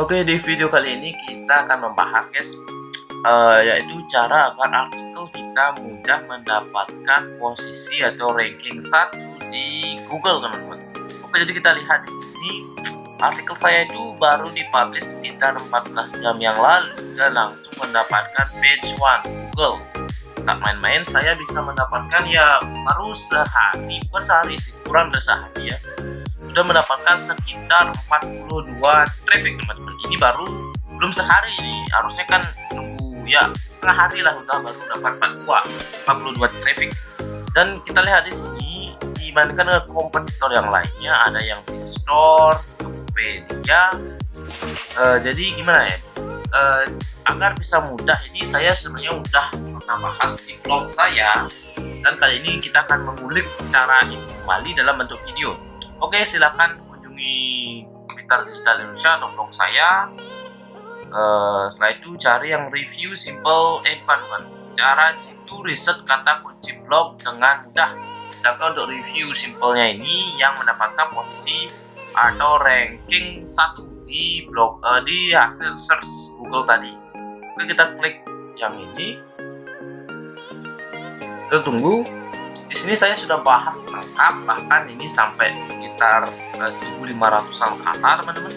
Oke, di video kali ini kita akan membahas guys, yaitu cara agar artikel kita mudah mendapatkan posisi atau ranking 1 di Google, teman-teman. Oke, jadi kita lihat di sini artikel saya itu baru dipublish sekitar 14 jam yang lalu dan langsung mendapatkan page 1 Google. Tak main-main, saya bisa mendapatkan ya baru sehari, bukan sehari sih, kurang dari sehari ya, sudah mendapatkan sekitar 42 traffic, teman-teman. Ini baru belum sehari, ini harusnya kan nunggu ya setengah hari lah udah baru dapat 42 traffic. Dan kita lihat di sini dibandingkan dengan kompetitor yang lainnya, ada yang di store, Tokopedia. Jadi gimana ya, agar bisa mudah, ini saya sebenarnya udah pernah bahas di blog saya, dan kali ini kita akan mengulik cara ini kembali dalam bentuk video. Oke, silakan kunjungi Twitter Digital Indonesia atau blog saya. Setelah itu cari yang review simple, bukan cara situ riset kata kunci blog dengan mudah. Sedangkan untuk review simpelnya ini yang mendapatkan posisi atau ranking 1 di blog, di hasil search Google tadi. Oke, kita klik yang ini. Kita tunggu. Di sini saya sudah bahas lengkap, bahkan ini sampai sekitar 1.500-an kata, teman-teman.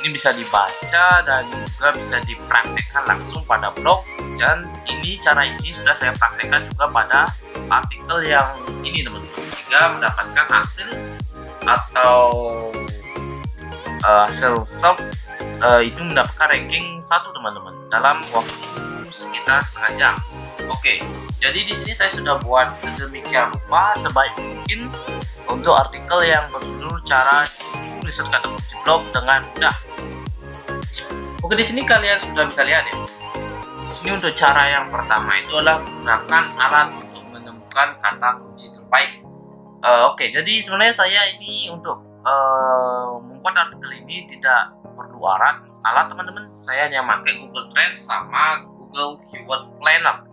Ini bisa dibaca dan juga bisa dipraktekkan langsung pada blog, dan ini cara ini sudah saya praktekkan juga pada artikel yang ini, teman-teman, sehingga mendapatkan hasil atau hasil sub itu mendapatkan ranking 1, teman-teman, dalam waktu sekitar setengah jam. Oke, jadi di sini saya sudah buat sedemikian rupa sebaik mungkin untuk artikel yang berjudul cara riset kata kunci blog dengan mudah. Oke, di sini kalian sudah bisa lihat ya. Di sini untuk cara yang pertama itu adalah gunakan alat untuk menemukan kata kunci terbaik. Oke, jadi sebenarnya saya ini untuk membuat artikel ini tidak perlu alat, teman-teman. Saya hanya pakai Google Trends sama Google Keyword Planner.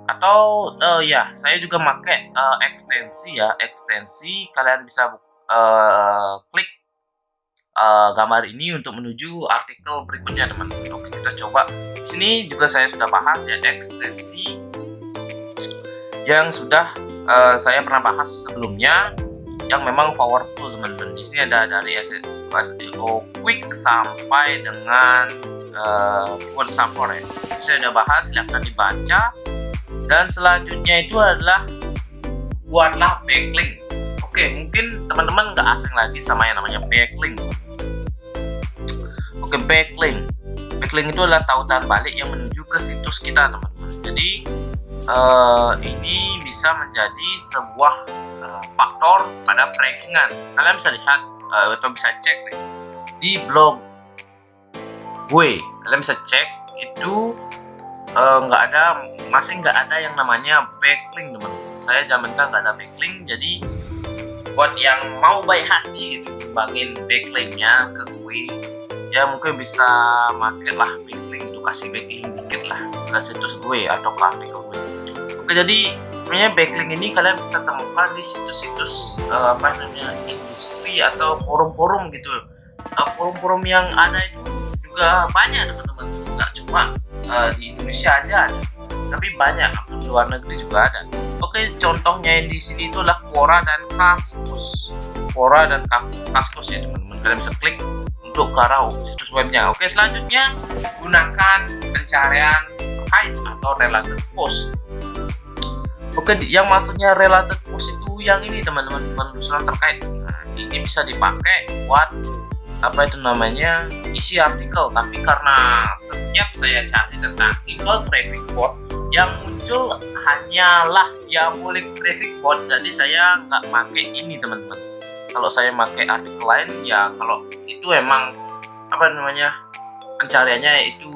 Atau ya, saya juga pakai ekstensi ya, ekstensi. Kalian bisa klik gambar ini untuk menuju artikel berikutnya, teman-teman. Oke, kita coba. Di sini juga saya sudah bahas ya ekstensi yang sudah saya pernah bahas sebelumnya, yang memang powerful, teman-teman. Di sini ada dari SEO Quick sampai dengan keyword suffer ya. Saya sudah bahas, silahkan dibaca. Dan selanjutnya itu adalah buatlah backlink. Oke, mungkin teman-teman nggak asing lagi sama yang namanya backlink. Oke, backlink. Backlink itu adalah tautan balik yang menuju ke situs kita, teman-teman. Jadi ini bisa menjadi sebuah faktor pada rankingan. Kalian bisa lihat atau bisa cek nih, di blog gue. Kalian bisa cek itu masih nggak ada yang namanya backlink, teman-teman. Saya jaminkan nggak ada backlink. Jadi buat yang mau baik hati gitu kembangin backlinknya ke gue, ya mungkin bisa pakai lah backlink itu, kasih backlink dikit lah ke situs gue atau ke artikel gue. Oke, jadi sebenarnya backlink ini kalian bisa temukan di situs-situs industri atau forum-forum gitu. Forum-forum yang ada itu juga banyak, teman-teman. Nggak cuma di Indonesia aja ada, tapi banyak, di luar negeri juga ada. Oke, contohnya yang di sini itu adalah Quora dan Kaskus. Quora dan Kaskus ya, teman-teman. Kalian bisa klik untuk ke arah situs webnya. Oke, selanjutnya gunakan pencarian terkait atau related post. Oke, yang maksudnya related post itu yang ini, teman-teman, penelusuran terkait. Nah, ini bisa dipakai buat apa itu namanya, isi artikel. Tapi karena setiap saya cari tentang simple traffic bot, yang muncul hanyalah diabolik traffic bot, jadi saya nggak pakai ini, teman-teman. Kalau saya pakai artikel lain ya, kalau itu emang apa namanya, pencariannya itu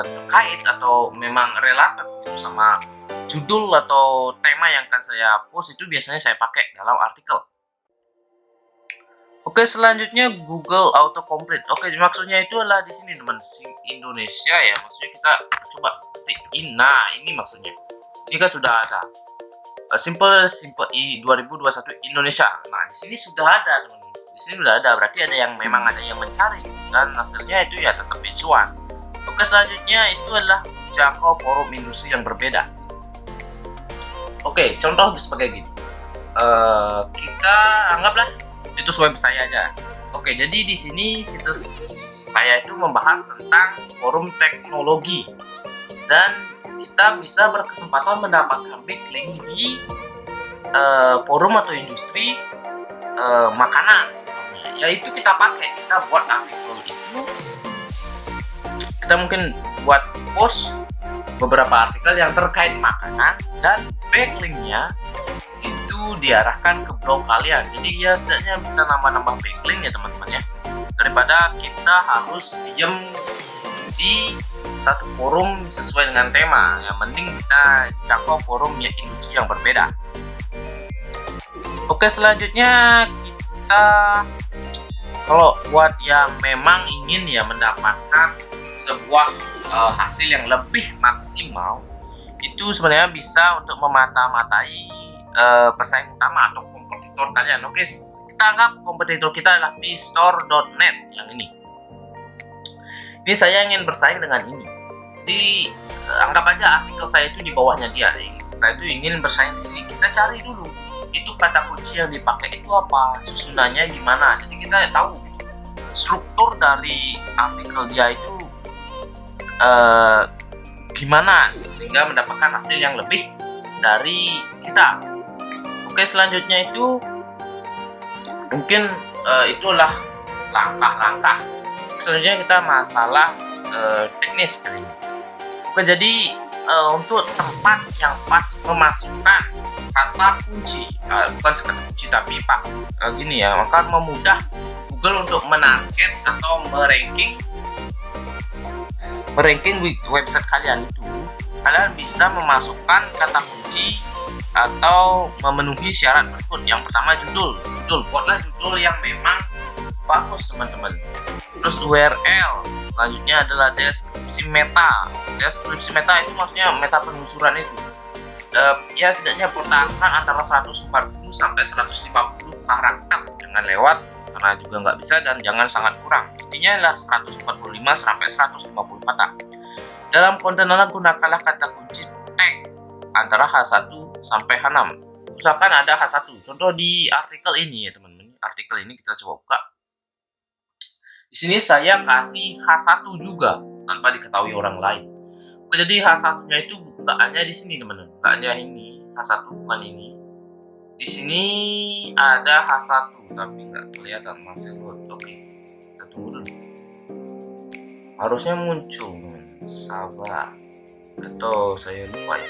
terkait atau memang related gitu sama judul atau tema yang akan saya post, itu biasanya saya pakai dalam artikel. Oke, selanjutnya Google Autocomplete. Oke, maksudnya itu adalah di sini, teman, Indonesia ya. Maksudnya kita coba ketik in. Nah, ini maksudnya. Ini kan sudah ada. Simple i 2021 Indonesia. Nah, di sini sudah ada, teman. Di sini udah ada, berarti memang ada yang mencari dan hasilnya itu ya tetap cuan. Oke, selanjutnya itu adalah jangkau forum industri yang berbeda. Oke, contoh sebagai gini. Kita anggaplah situs web saya aja. Oke, jadi di sini situs saya itu membahas tentang forum teknologi dan kita bisa berkesempatan mendapatkan backlink di forum atau industri makanan sebetulnya. Yaitu kita buat artikel itu, kita mungkin buat post beberapa artikel yang terkait makanan dan backlinknya itu diarahkan ke blog kalian. Jadi ya setidaknya bisa nambah-nambah backlink ya teman-teman ya, daripada kita harus diam di satu forum sesuai dengan tema. Yang penting kita jangkau forum ya industri yang berbeda. Oke, selanjutnya kita kalau buat yang memang ingin ya mendapatkan sebuah hasil yang lebih maksimal, itu sebenarnya bisa untuk memata-matai pesaing utama atau kompetitor kalian. Oke, kita anggap kompetitor kita adalah bstore.net yang ini. Ini saya ingin bersaing dengan ini. Jadi anggap aja artikel saya itu di bawahnya dia. Kita itu ingin bersaing di sini. Kita cari dulu itu kata kunci yang dipakai itu apa, susunannya gimana. Jadi kita tahu gitu, struktur dari artikel dia itu gimana sehingga mendapatkan hasil yang lebih dari kita. Oke, selanjutnya itu mungkin itulah langkah-langkah. Selanjutnya kita masalah teknis kali ini. Oke, jadi untuk tempat yang pas memasukkan kata kunci, bukan sekata kunci tapi gini ya, maka memudah Google untuk menarget atau meranking website kalian itu. Kalian bisa memasukkan kata kunci atau memenuhi syarat berikut. Yang pertama judul. Buatlah judul yang memang bagus teman-teman. Terus URL. Selanjutnya adalah deskripsi meta. Deskripsi meta itu maksudnya meta penelusuran itu. Ya setidaknya pertahankan antara 140 sampai 150 karakter, jangan lewat karena juga nggak bisa, dan jangan sangat kurang. Intinya adalah 145 sampai 150 kata. Dalam konten anda gunakanlah kata kunci tag antara H1 sampai H6. Usahakan ada H1. Contoh di artikel ini ya teman-teman. Artikel ini kita coba buka. Di sini saya kasih H1 juga tanpa diketahui orang lain. Jadi H1-nya itu bukaannya di sini teman-teman. Bukaannya ini H1, bukan ini. Di sini ada H1 tapi nggak kelihatan, masih load. Oke, kita tunggu dulu. Harusnya muncul, sabar. Atau saya lupa ya.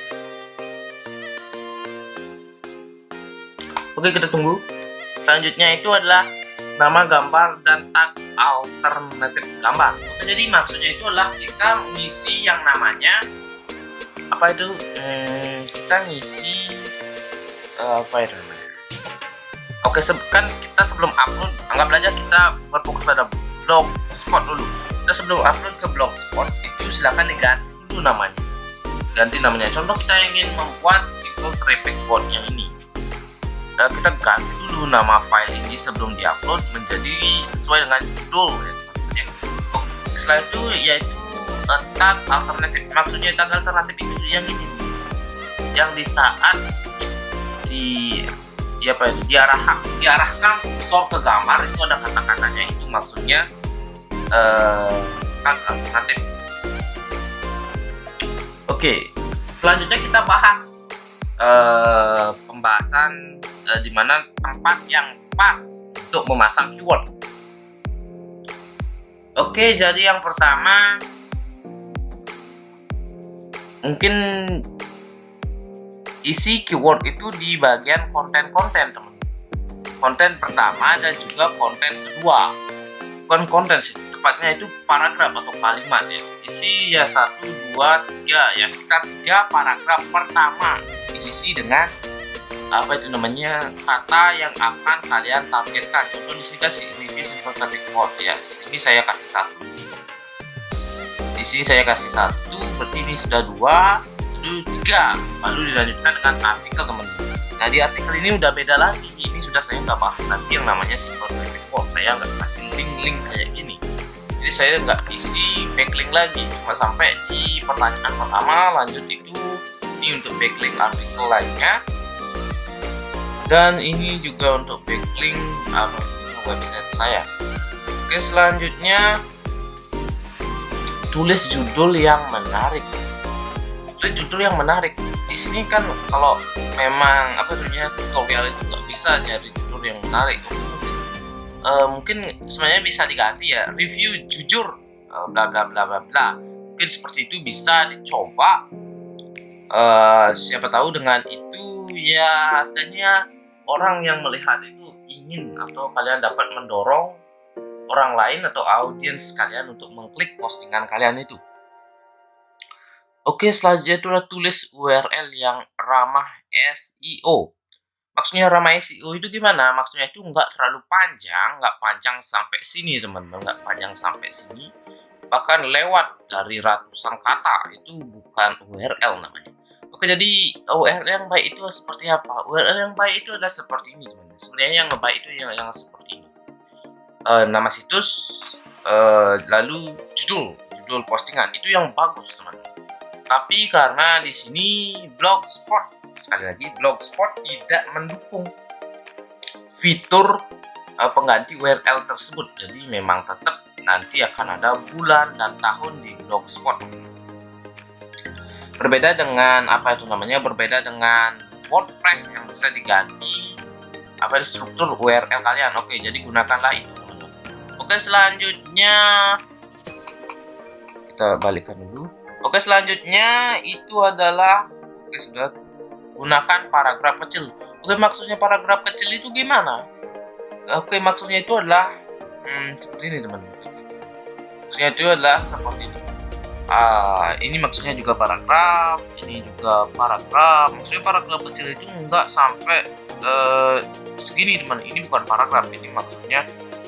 Oke, kita tunggu. Selanjutnya itu adalah nama gambar dan tag alternatif gambar. Oke, jadi maksudnya itu adalah kita ngisi yang namanya apa itu? Kita ngisi apa itu namanya? Oke, kan kita sebelum upload, anggap aja kita berfokus pada blogspot dulu. Kita sebelum upload ke blogspot itu silakan diganti dulu namanya. Ganti namanya. Contoh kita ingin membuat simple traffic bot yang ini. Kita ganti dulu nama file ini sebelum diupload menjadi sesuai dengan judul ya teman-teman ya. Setelah itu yaitu tag alternatif. Maksudnya tag alternatif itu yang ini, yang di saat diarahkan kursor ke gambar itu ada kata-katanya, itu maksudnya tag alternatif. Oke, selanjutnya kita bahas pembahasan di mana tempat yang pas untuk memasang keyword. Oke, jadi yang pertama mungkin isi keyword itu di bagian konten-konten teman. Konten pertama dan juga konten kedua. Bukan konten sih, tepatnya itu paragraf atau kalimat ya. Isi ya 1, 2, 3 ya, sekitar 3 paragraf pertama diisi dengan apa itu namanya kata yang akan kalian targetkan. Contoh di sini kasih review simple traffic bot ya. Ini saya kasih 1. Di sini saya kasih 1, berarti ini sudah 2, lalu 3. Lalu dilanjutkan dengan artikel teman-teman. Nah di artikel ini udah beda lagi. Ini sudah saya nggak bahas lagi yang namanya simple traffic default, saya nggak kasih link-link kayak gini. Jadi saya nggak isi backlink lagi, cuma sampai di pertanyaan pertama. Lanjut itu ini untuk backlink artikel lainnya, dan ini juga untuk backlink website saya. Oke, selanjutnya tulis judul yang menarik. Tulis judul yang menarik. Di sini kan kalau memang tutorial itu nggak bisa jadi judul yang menarik, mungkin sebenarnya bisa diganti ya, review jujur bla bla bla bla bla. Mungkin seperti itu bisa dicoba. Siapa tahu dengan itu ya setidaknya orang yang melihat itu ingin, atau kalian dapat mendorong orang lain atau audiens kalian untuk mengklik postingan kalian itu. Oke, selanjutnya itulah tulis URL yang ramah SEO. Maksudnya ramah SEO itu gimana? Maksudnya itu nggak terlalu panjang, nggak panjang sampai sini teman-teman, nggak panjang sampai sini, bahkan lewat dari ratusan kata. Itu bukan URL namanya. Oke, jadi URL yang baik itu seperti apa? URL yang baik itu adalah seperti ini teman-teman. Sebenarnya yang baik itu yang seperti ini. Nama situs, lalu judul postingan itu yang bagus teman-teman. Tapi karena di sini Blogspot, sekali lagi Blogspot tidak mendukung fitur pengganti URL tersebut. Jadi memang tetap nanti akan ada bulan dan tahun di Blogspot. Berbeda dengan berbeda dengan WordPress yang bisa diganti struktur URL kalian. Oke, jadi gunakanlah itu. Oke, selanjutnya kita balikkan dulu. Oke, selanjutnya itu adalah sudah gunakan paragraf kecil. Oke, maksudnya paragraf kecil itu gimana? Oke, maksudnya itu adalah seperti ini teman-teman. Maksudnya itu adalah seperti ini. Ini maksudnya juga paragraf, ini juga paragraf. Maksudnya paragraf kecil itu enggak sampai segini teman. Ini bukan paragraf, ini maksudnya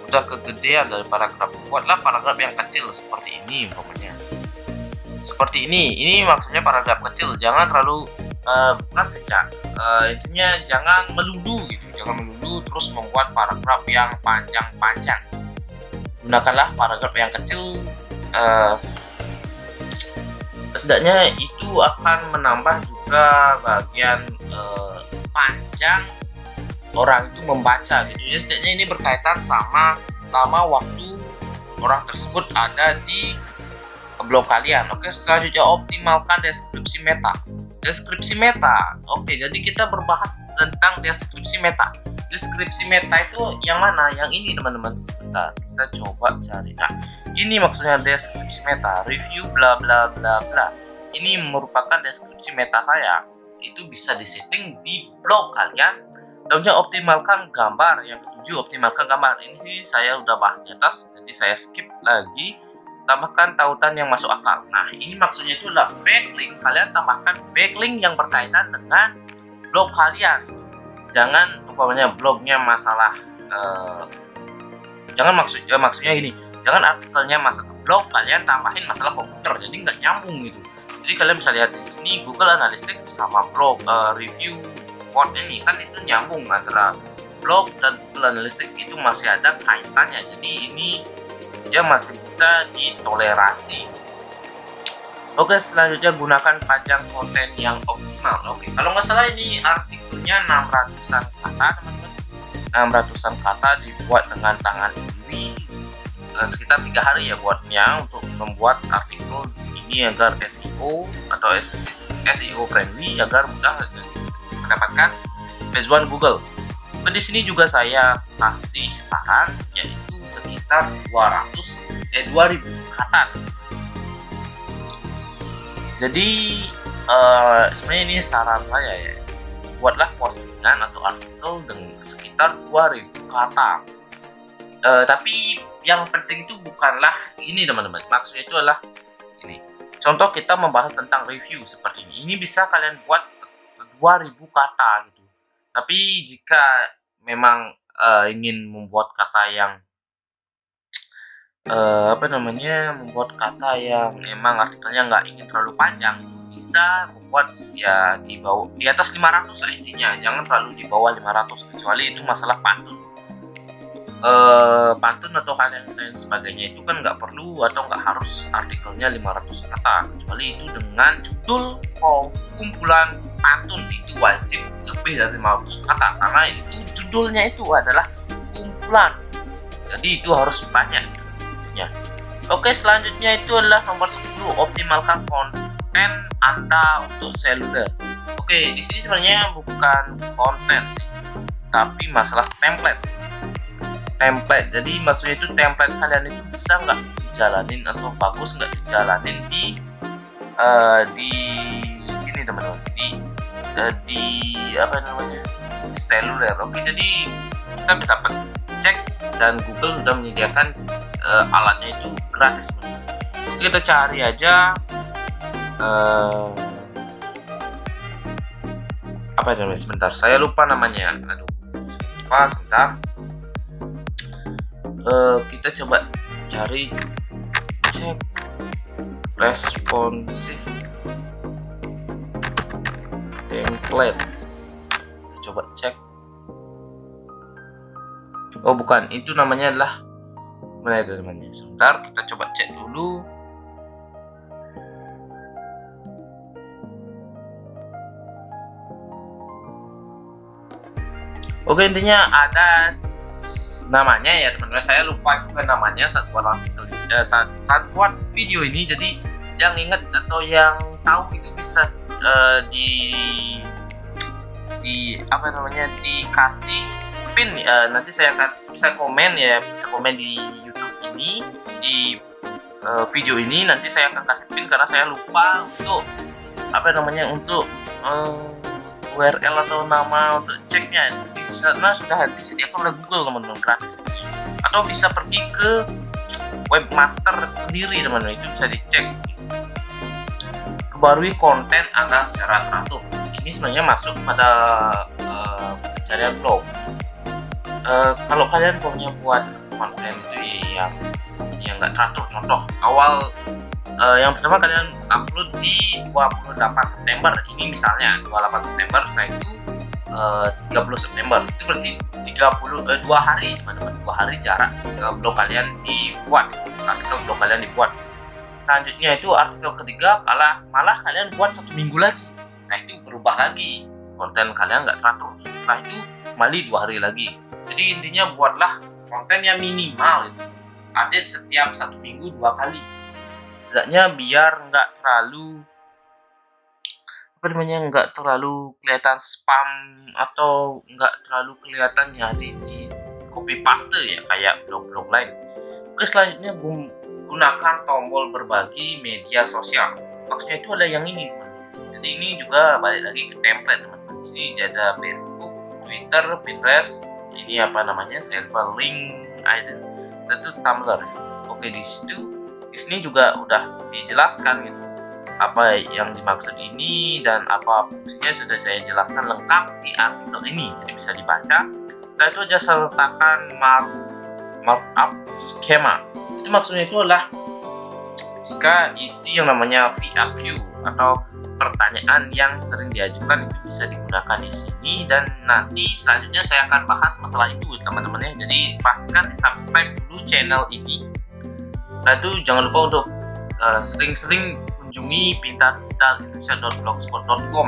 udah kegedean dari paragraf. Buatlah paragraf yang kecil seperti ini umpamanya. Seperti ini maksudnya paragraf kecil, jangan terlalu intinya jangan melulu gitu, jangan melulu terus membuat paragraf yang panjang-panjang. Gunakanlah paragraf yang kecil, setidaknya itu akan menambah juga bagian panjang orang itu membaca gitu ya. Setidaknya ini berkaitan sama lama waktu orang tersebut ada di blog kalian. Oke, selanjutnya optimalkan deskripsi meta. Deskripsi meta. Oke, jadi kita berbahas tentang deskripsi meta. Deskripsi meta itu yang mana? Yang ini teman-teman. Sebentar, kita coba cari. Nah, ini maksudnya deskripsi meta. Review bla bla bla bla. Ini merupakan deskripsi meta saya. Itu bisa disetting di blog kalian. Selanjutnya optimalkan gambar. Yang ketujuh, optimalkan gambar. Ini sih saya udah bahas di atas, jadi saya skip lagi. Tambahkan tautan yang masuk akal. Nah, ini maksudnya itu adalah backlink. Kalian tambahkan backlink yang berkaitan dengan blog kalian. Jangan umpamanya blognya masalah maksudnya ini. Jangan artikelnya masalah blog, kalian tambahin masalah komputer. Jadi nggak nyambung gitu. Jadi kalian bisa lihat di sini Google Analytics sama blog review quote ini kan itu nyambung antara blog dan Google Analytics, itu masih ada kaitannya. Jadi ini ya masih bisa ditoleransi. Oke, selanjutnya gunakan panjang konten yang optimal. Oke, kalau nggak salah ini artikelnya 600-an kata teman-teman. 600-an kata dibuat dengan tangan sendiri. Sekitar 3 hari ya buatnya untuk membuat artikel ini agar SEO atau SEO friendly, agar mudah mendapatkan page 1 Google. Di sini juga saya kasih saran, yaitu sekitar 2000 kata. Jadi sebenarnya ini saran saya ya, buatlah postingan atau artikel dengan sekitar 2000 kata. Tapi yang penting itu bukanlah ini teman-teman, maksudnya itu adalah ini. Contoh kita membahas tentang review seperti ini. Ini bisa kalian buat 2000 kata gitu. Tapi jika memang ingin membuat kata yang membuat kata yang memang artikelnya nggak ingin terlalu panjang, bisa membuat ya di atas 500 lah intinya, jangan terlalu di bawah 500 kecuali itu masalah pantun. pantun atau hal yang sebagainya itu kan nggak perlu atau nggak harus artikelnya 500 kata, kecuali itu dengan judul kumpulan pantun itu wajib lebih dari 500 kata, karena itu judulnya itu adalah kumpulan, jadi itu harus banyak itu ya. Oke, selanjutnya itu adalah nomor 10, optimalkan konten Anda untuk seluler. Oke, di sini sebenarnya bukan konten sih, tapi masalah template. Jadi maksudnya itu template kalian itu bisa nggak dijalanin atau bagus nggak dijalanin di ini teman-teman, di apa namanya, di seluler. Oke, jadi kita bisa cek dan Google sudah menyediakan alatnya itu gratis. Kita cari aja apa namanya, sebentar saya lupa namanya, sebentar. Kita coba cari cek responsive template, coba cek. Oh bukan, itu namanya adalah mana itu namanya, sebentar kita coba cek dulu. Oke, intinya ada namanya ya teman-teman, saya lupa juga namanya saat buat video ini. Jadi yang ingat atau yang tahu itu bisa di apa namanya, dikasih pin, nanti saya akan bisa komen ya, bisa komen di YouTube ini, di video ini nanti saya akan kasih pin karena saya lupa untuk apa namanya, untuk URL atau nama untuk ceknya. Di sana sudah disediakan oleh Google teman-teman, gratis, atau bisa pergi ke webmaster sendiri teman-teman, itu bisa dicek. Perbarui konten Anda secara teratur, ini sebenarnya masuk pada pencarian blog. Kalau kalian punya buat konten itu yang nggak teratur, contoh awal yang pertama kalian upload di 28 September ini misalnya, 28 September, setelah itu 30 September, itu berarti 2 hari teman-teman, 2 hari jarak blog kalian dibuat, artikel blog kalian dibuat. Selanjutnya itu artikel ketiga, malah kalian buat 1 minggu lagi, nah itu berubah lagi, konten kalian nggak teratur, setelah itu kembali 2 hari lagi. Jadi intinya buatlah konten yang minimal itu, update setiap 1 minggu 2 kali, tidaknya biar nggak terlalu apa namanya, nggak terlalu kelihatan spam atau nggak terlalu kelihatan nyari di copy paste ya kayak blog-blog lain. Oke, selanjutnya gunakan tombol berbagi media sosial. Maksudnya itu ada yang ini teman. Jadi ini juga balik lagi ke template teman-teman. Di sini ada Facebook, Twitter, Pinterest, ini apa namanya, Silver, LinkedIn, itu Tumblr. Oke, di sini juga udah dijelaskan gitu apa yang dimaksud ini dan apa fungsinya, sudah saya jelaskan lengkap di artikel ini, jadi bisa dibaca. Setelah itu aja sertakan markup skema. Itu maksudnya itu adalah jika isi yang namanya FAQ atau pertanyaan yang sering diajukan itu bisa digunakan di sini, dan nanti selanjutnya saya akan bahas masalah itu teman-teman ya. Jadi pastikan di subscribe dulu channel ini. Lalu jangan lupa untuk sering-sering kunjungi pintardigitalindonesia.blogspot.com.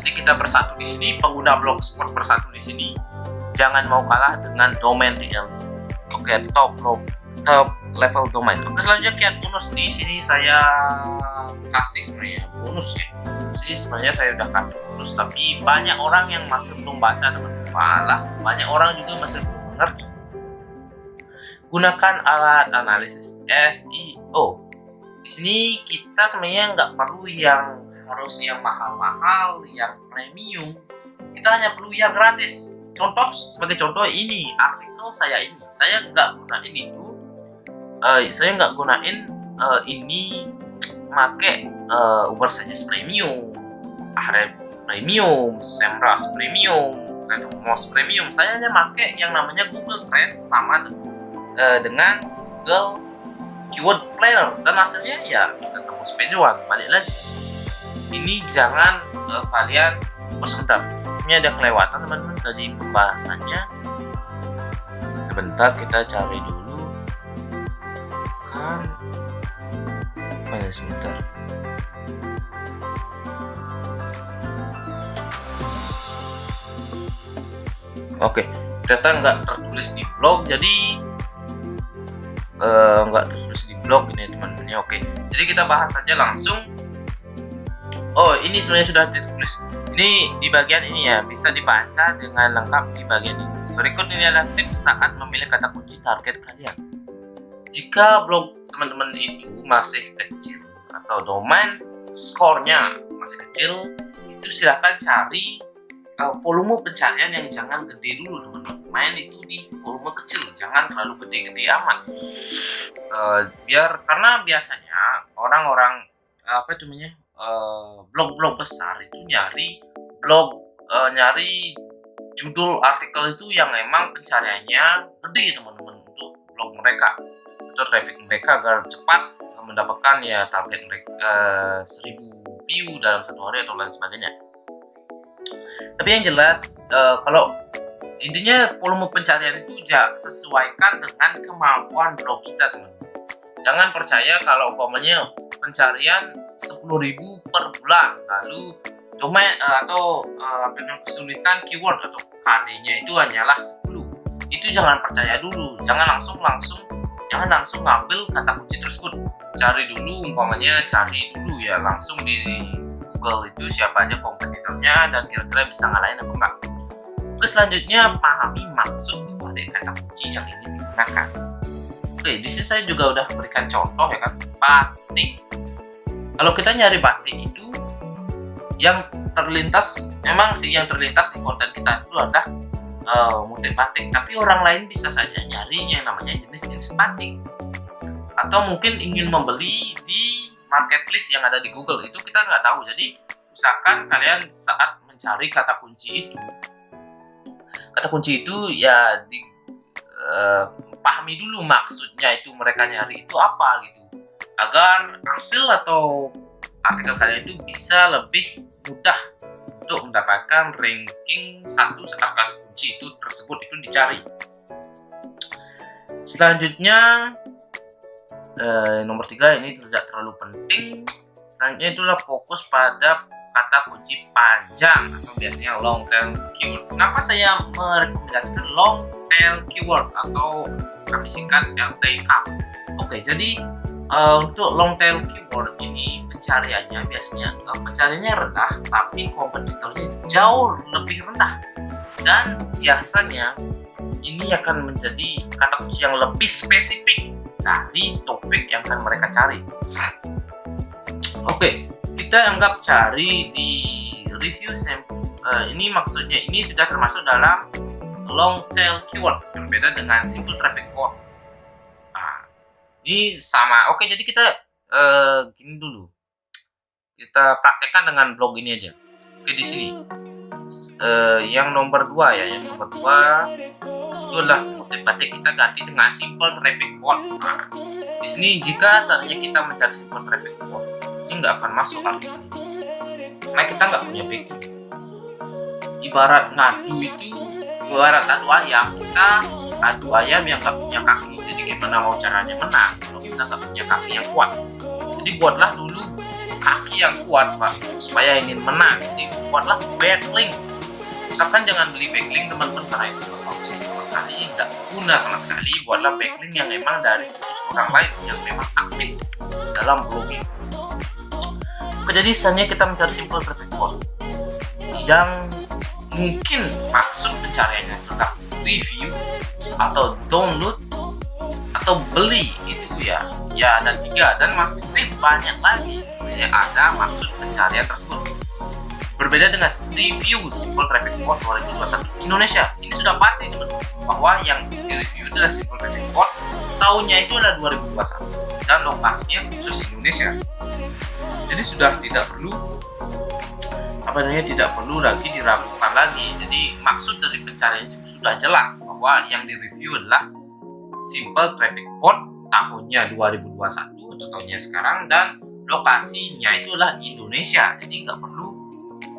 Jadi kita bersatu di sini, pengguna blogspot bersatu di sini. Jangan mau kalah dengan domain TL. Oke, top level domain. Oke, selanjutnya kiat bonus di sini saya kasih sebenarnya bonus ya. Di sini sebenarnya saya udah kasih bonus, tapi banyak orang yang masih belum baca teman-teman. Banyak orang juga masih belum mengerti. Gunakan alat analisis SEO. Di sini kita sebenarnya nggak perlu yang harus yang mahal-mahal, yang premium. Kita hanya perlu yang gratis. Sebagai contoh ini artikel saya ini, saya nggak gunain itu. Saya nggak gunain ini make Ubersuggest Premium, Ahrefs Premium, Semrush Premium, Moz Premium. Saya hanya make yang namanya Google Trends sama dengan Google Keyword Planner, dan hasilnya ya bisa tembus page one. Balik lagi, ini jangan kalian sebentar, ini ada kelewatan teman-teman tadi pembahasannya. Sebentar, kita cari dulu kan. Sebentar. Oke, ternyata nggak tertulis di blog, jadi nggak tertulis di blog ini teman-teman ya. Oke, jadi kita bahas saja langsung. Oh, ini sebenarnya sudah ditulis. Ini di bagian ini ya, bisa dibaca dengan lengkap di bagian ini. Berikut ini adalah tips saat memilih kata kunci target kalian. Jika blog teman-teman itu masih kecil atau domain skornya masih kecil, itu silahkan cari volume pencarian yang jangan gede dulu teman-teman. Main itu di volume kecil, jangan terlalu gede-gede amat. Karena biasanya orang-orang blog-blog besar itu nyari judul artikel itu yang memang pencariannya gede teman-teman untuk blog mereka, untuk traffic mereka agar cepat mendapatkan ya target mereka 1000 view dalam satu hari atau lain sebagainya. Tapi yang jelas kalau intinya volume pencarian itu sesuaikan dengan kemampuan blog kita teman-teman. Jangan percaya kalau umpamanya pencarian 10.000 per bulan, lalu domain atau dengan kesulitan keyword atau KD-nya itu hanyalah 10. Itu jangan percaya dulu, jangan langsung ngambil kata kunci tersebut. Cari dulu ya langsung di Google itu siapa aja kompetitornya dan kira-kira bisa ngalahin apa enggak. Terus selanjutnya pahami maksud dari kata kunci yang ingin digunakan. Oke, di sini saya juga udah berikan contoh ya kan, batik. Kalau kita nyari batik itu yang terlintas di konten kita itu adalah motif batik, tapi orang lain bisa saja nyari yang namanya jenis-jenis batik, atau mungkin ingin membeli di marketplace yang ada di Google, itu kita nggak tahu. Jadi usahakan kalian saat mencari kata kunci itu ya pahami dulu maksudnya itu mereka nyari itu apa gitu, agar hasil atau artikel kalian itu bisa lebih mudah untuk mendapatkan ranking 1 saat kata kunci itu tersebut itu dicari. Selanjutnya nomor 3 ini tidak terlalu penting. Selanjutnya itulah fokus pada kata kunci panjang atau biasanya long tail keyword. Kenapa saya merekomendasikan long tail keyword atau kami singkat LTK? Oke, jadi untuk long tail keyword ini pencariannya rendah, tapi kompetitornya jauh lebih rendah, dan biasanya ini akan menjadi kata kunci yang lebih spesifik dari topik yang akan mereka cari. Oke, kita anggap cari di review sample. Ini maksudnya ini sudah termasuk dalam long tail keyword, berbeda dengan simple traffic word. Ini sama. Oke, jadi kita gini dulu. Kita praktekkan dengan blog ini aja. Oke, di sini yang nomor 2 ya, yang nomor 2 itu adalah motif batik, kita ganti dengan simple traffic word. Di sini jika saatnya kita mencari simple traffic word, ini nggak akan masuk artikel karena kita nggak punya backlink. Ibarat adu ayam yang nggak punya kaki. Jadi gimana mau caranya menang kalau kita nggak punya kaki yang kuat? Jadi buatlah dulu kaki yang kuat, Pak, supaya ingin menang. Jadi buatlah backlink. Misalkan jangan beli backlink teman-teman, karena itu nggak bagus sama sekali, nggak guna sama sekali. Buatlah backlink yang memang dari situs orang lain yang memang aktif dalam blogging. Jadi misalnya kita mencari simple traffic word yang mungkin maksud pencariannya tentang review atau download atau beli, itu ya ada 3, dan masih banyak lagi sebenarnya ada maksud pencarian tersebut. Berbeda dengan review simple traffic word 2021 Indonesia, ini sudah pasti teman-teman bahwa yang di review adalah simple traffic word, tahunnya itu adalah 2021 dan lokasinya khusus Indonesia. Jadi sudah tidak perlu lagi diragukan lagi. Jadi maksud dari pencarian itu sudah jelas bahwa yang direview adalah simple traffic word tahunnya 2021 atau tahunnya sekarang, dan lokasinya itu adalah Indonesia. Jadi nggak perlu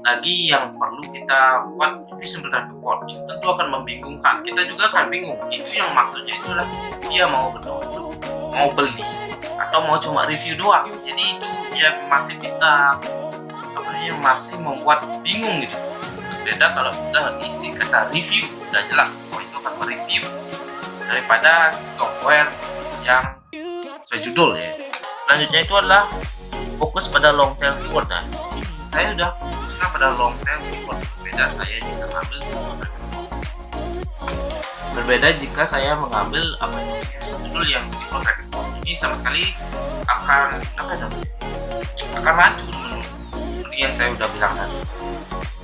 lagi yang perlu kita buat review simple traffic report. Itu tentu akan membingungkan, kita juga akan bingung itu yang maksudnya itu adalah dia mau berdownload, mau beli, atau mau cuma review doang. Jadi itu ya masih bisa masih membuat bingung gitu. Berbeda kalau kita isi kata review, udah jelas bahwa itu akan mereview daripada software yang sesuai judul ya. Selanjutnya itu adalah fokus pada long tail keyword. Nah, saya udah fokuskan pada long tail keyword. Berbeda saya jika mengambil jika saya mengambil judul yang simple traffic report. Ini sama sekali akan rancu seperti yang saya udah bilang tadi.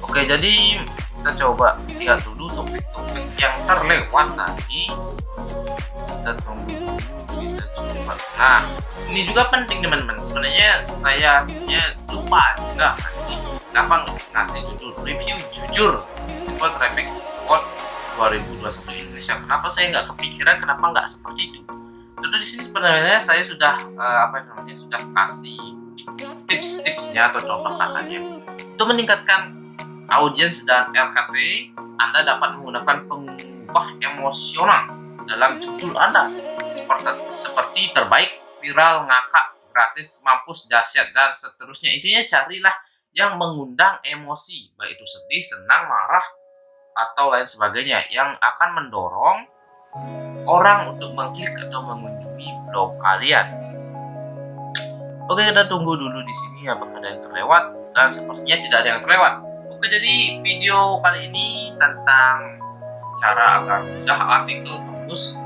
Oke, jadi kita coba lihat dulu topik-topik yang terlewat tadi. Kita coba. Nah, ini juga penting teman-teman. Sebenarnya saya lupa juga ngasih judul review jujur simple traffic report 2021 Indonesia. Kenapa saya nggak kepikiran? Kenapa nggak seperti itu? Tentu di sini sebenarnya saya sudah sudah kasih tips-tipsnya atau contoh katanya. Untuk meningkatkan audiens dan RKT, Anda dapat menggunakan pengubah emosional dalam judul Anda seperti terbaik, viral, ngakak, gratis, mampus, dahsyat, dan seterusnya. Intinya carilah yang mengundang emosi, baik itu sedih, senang, marah, atau lain sebagainya, yang akan mendorong orang untuk mengklik atau mengunjungi blog kalian. Oke, kita tunggu dulu di sini apakah ada yang terlewat, dan sepertinya tidak ada yang terlewat. Oke, jadi video kali ini tentang cara agar mudah artikel tembus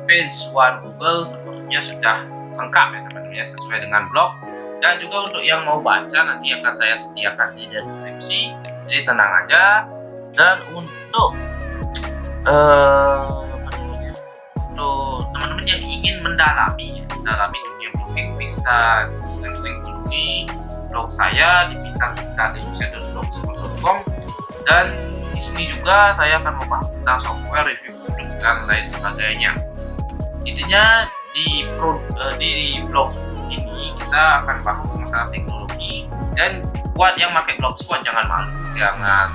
page one Google sepertinya sudah lengkap ya teman-teman ya, sesuai dengan blog. Dan juga untuk yang mau baca nanti akan saya sediakan di deskripsi, jadi tenang aja. Dan untuk teman-teman yang ingin mendalami dunia blogging, bisa sering-sering kunjungi blog saya di bintang.indonesia.blogspot.com. Dan di sini juga saya akan membahas tentang software, review produk, dan lain sebagainya. Intinya di blog ini kita akan bahas masalah teknologi, dan buat yang pakai blogspot jangan malu, jangan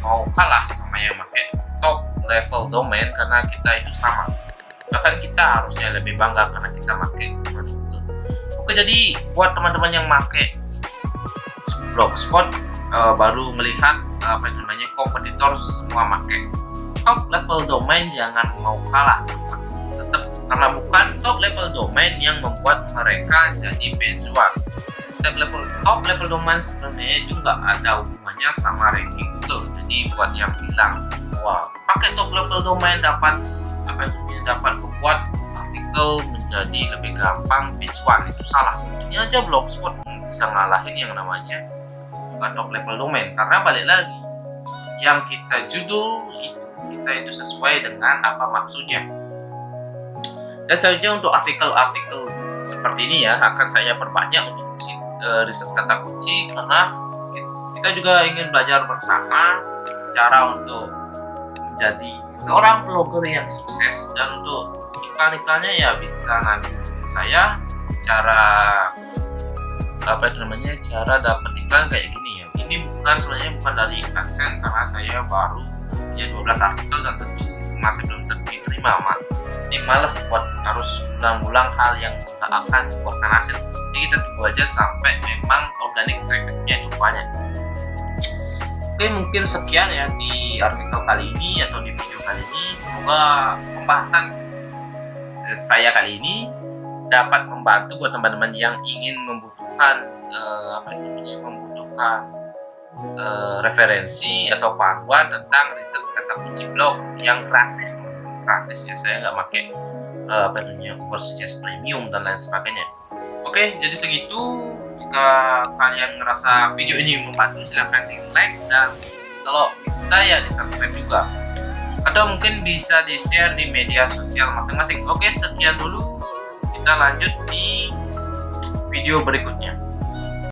mau kalah sama yang pakai top level domain, karena kita itu sama. Bahkan kita harusnya lebih bangga karena kita pakai produk itu. Oke, jadi buat teman-teman yang pakai blogspot baru melihat kompetitor semua pakai top level domain, jangan mau kalah tetap, karena bukan top level domain yang membuat mereka jadi bench one. Top level domain sebenarnya juga ada hubungannya sama ranking Google. Jadi buat yang bilang wah pakai top level domain dapat membuat artikel menjadi lebih gampang bench one, itu salah. Ini aja blogspot bisa ngalahin yang namanya top level domain, karena balik lagi yang kita judul kita itu sesuai dengan apa maksudnya. Dan selanjutnya untuk artikel-artikel seperti ini ya akan saya perbanyak untuk riset kata kunci, karena kita juga ingin belajar bersama cara untuk menjadi seorang blogger yang sukses. Dan untuk iklan-iklannya ya bisa nanti saya cara dapat iklan kayak gini ya. Ini sebenarnya bukan dari AdSense, karena saya baru punya 12 artikel dan tentu masih belum diterima, ini males buat harus ulang-ulang hal yang gak akan membuahkan hasil. Jadi kita tunggu aja sampai memang organic traffic-nya itu banyak. Oke, mungkin sekian ya di artikel kali ini atau di video kali ini. Semoga pembahasan saya kali ini dapat membantu buat teman-teman yang ingin membutuhkan referensi atau panduan tentang riset kata kunci blog yang gratis ya. Saya nggak pakai Ubersuggest Premium dan lain sebagainya. Oke, jadi segitu. Jika kalian ngerasa video ini membantu, silahkan di like, dan kalau bisa ya di subscribe juga, atau mungkin bisa di share di media sosial masing-masing. Oke, sekian dulu, kita lanjut di video berikutnya.